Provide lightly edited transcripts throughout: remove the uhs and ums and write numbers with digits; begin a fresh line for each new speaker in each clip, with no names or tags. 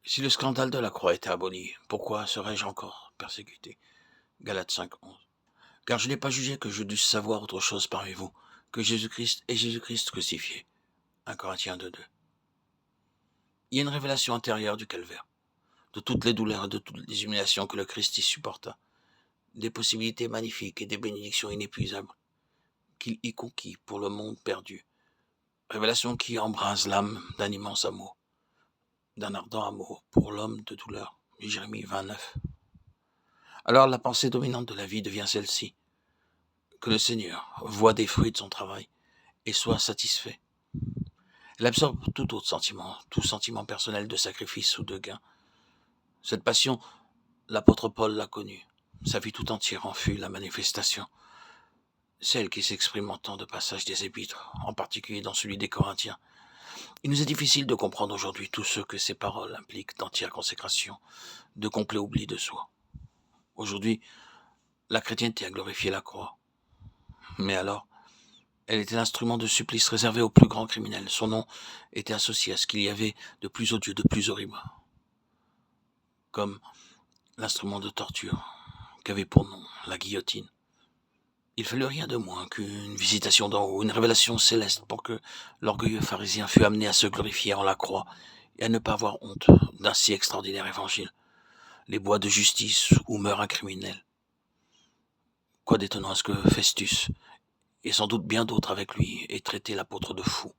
Si le scandale de la croix était aboli, pourquoi serais-je encore persécuté? Galates 5:11. Car je n'ai pas jugé que je dusse savoir autre chose parmi vous que Jésus-Christ et Jésus-Christ crucifié. 1 Corinthiens 2:2. Il y a une révélation intérieure du calvaire, de toutes les douleurs et de toutes les humiliations que le Christ y supporta, des possibilités magnifiques et des bénédictions inépuisables qu'il y conquit pour le monde perdu. Révélation qui embrase l'âme d'un immense amour, d'un ardent amour pour l'homme de douleur. Jérémie 29. Alors la pensée dominante de la vie devient celle-ci: que le Seigneur voie des fruits de son travail et soit satisfait. Elle absorbe tout autre sentiment, tout sentiment personnel de sacrifice ou de gain. Cette passion, l'apôtre Paul l'a connue. Sa vie tout entière en fut la manifestation. Celle qui s'exprime en tant de passages des Épîtres, en particulier dans celui des Corinthiens. Il nous est difficile de comprendre aujourd'hui tout ce que ces paroles impliquent d'entière consécration, de complet oubli de soi. Aujourd'hui, la chrétienté a glorifié la croix. Mais alors, elle était l'instrument de supplice réservé aux plus grands criminels. Son nom était associé à ce qu'il y avait de plus odieux, de plus horrible, comme l'instrument de torture qu'avait pour nom la guillotine. Il fallut rien de moins qu'une visitation d'en haut, une révélation céleste pour que l'orgueilleux pharisien fût amené à se glorifier en la croix et à ne pas avoir honte d'un si extraordinaire évangile. Les bois de justice où meurt un criminel. Quoi d'étonnant à ce que Festus, et sans doute bien d'autres avec lui, aient traité l'apôtre de fou.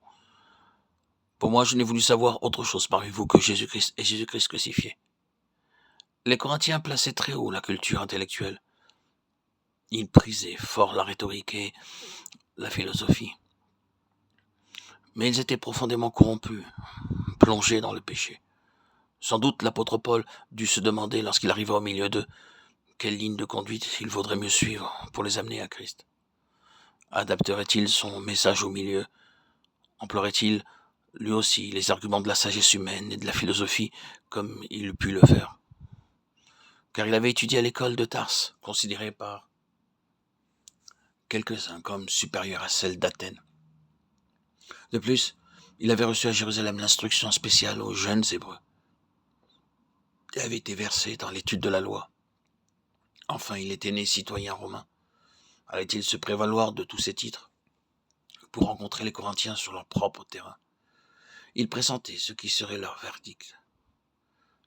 Pour moi, je n'ai voulu savoir autre chose parmi vous que Jésus-Christ et Jésus-Christ crucifié. Les Corinthiens plaçaient très haut la culture intellectuelle. Ils prisaient fort la rhétorique et la philosophie. Mais ils étaient profondément corrompus, plongés dans le péché. Sans doute l'apôtre Paul dut se demander, lorsqu'il arriva au milieu d'eux, quelle ligne de conduite il vaudrait mieux suivre pour les amener à Christ. Adapterait-il son message au milieu? Emploierait-il lui aussi les arguments de la sagesse humaine et de la philosophie comme il eût pu le faire? Car il avait étudié à l'école de Tarse, considérée par quelques-uns comme supérieure à celle d'Athènes. De plus, il avait reçu à Jérusalem l'instruction spéciale aux jeunes Hébreux et avait été versé dans l'étude de la loi. Enfin, il était né citoyen romain. Allait-il se prévaloir de tous ces titres pour rencontrer les Corinthiens sur leur propre terrain? Il pressentait ce qui serait leur verdict.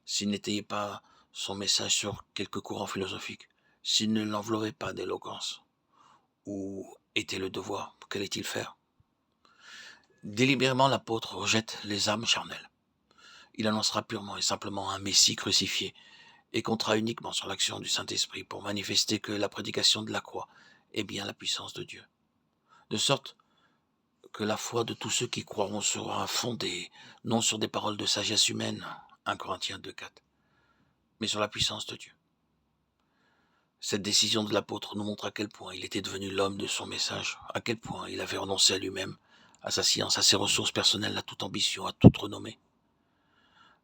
S'il n'étayait pas son message sur quelques courants philosophiques, s'il ne l'enveloppait pas d'éloquence, où était le devoir? Qu'allait-il faire? Délibérément, l'apôtre rejette les âmes charnelles. Il annoncera purement et simplement un Messie crucifié et comptera uniquement sur l'action du Saint-Esprit pour manifester que la prédication de la croix est bien la puissance de Dieu. De sorte que la foi de tous ceux qui croiront sera fondée non sur des paroles de sagesse humaine, 1 Corinthiens 2:4, mais sur la puissance de Dieu. Cette décision de l'apôtre nous montre à quel point il était devenu l'homme de son message, à quel point il avait renoncé à lui-même, à sa science, à ses ressources personnelles, à toute ambition, à toute renommée.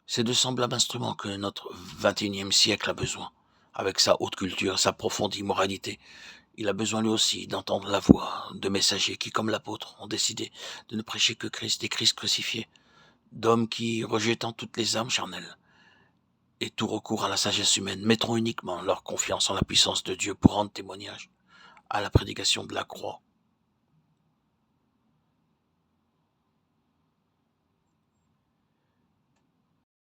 C'est de semblables instruments que notre XXIe siècle a besoin, avec sa haute culture, sa profonde immoralité. Il a besoin lui aussi d'entendre la voix de messagers qui, comme l'apôtre, ont décidé de ne prêcher que Christ et Christ crucifié, d'hommes qui, rejetant toutes les âmes charnelles et tout recours à la sagesse humaine, mettront uniquement leur confiance en la puissance de Dieu pour rendre témoignage à la prédication de la croix